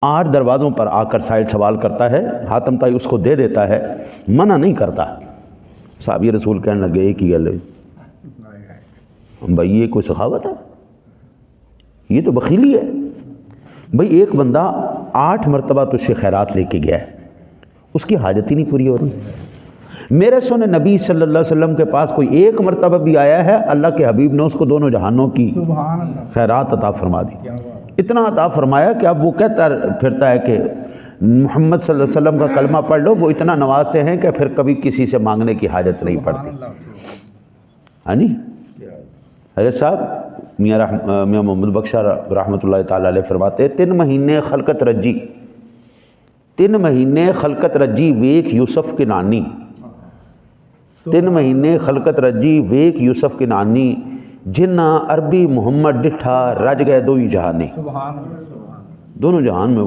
8 دروازوں پر آ کر سائل سوال کرتا ہے، حاتم طائی اس کو دے دیتا ہے، منع نہیں کرتا۔ صحابی رسول کہنے لگے ایک ہی گل ہے بھائی، یہ کوئی سخاوت ہے؟ یہ تو بخیلی ہے۔ بھائی ایک بندہ 8 مرتبہ تجھ سے خیرات لے کے گیا ہے، اس کی حاجت ہی نہیں پوری ہو رہی۔ میرے سن نبی صلی اللہ علیہ وسلم کے پاس کوئی 1 مرتبہ بھی آیا ہے، اللہ کے حبیب نے اس کو دونوں جہانوں کی خیرات عطا فرما دی۔ اتنا عطا فرمایا کہ اب وہ کہتا پھرتا ہے کہ محمد صلی اللہ علیہ وسلم کا کلمہ پڑھ لو، وہ اتنا نوازتے ہیں کہ پھر کبھی کسی سے مانگنے کی حاجت نہیں پڑتی۔ ہاں جی، حضرت صاحب میاں محمد بخشا رحمۃ اللہ تعالیٰ علیہ فرماتے ہیں 3 مہینے خلقت رجی، 3 مہینے خلقت رجی ویک یوسف کے نانی، 3 مہینے خلقت رجی ویک یوسف کے نانی، جنہ عربی محمد ڈٹھا رج گئے 2 ہی جہانے، دونوں جہان میں وہ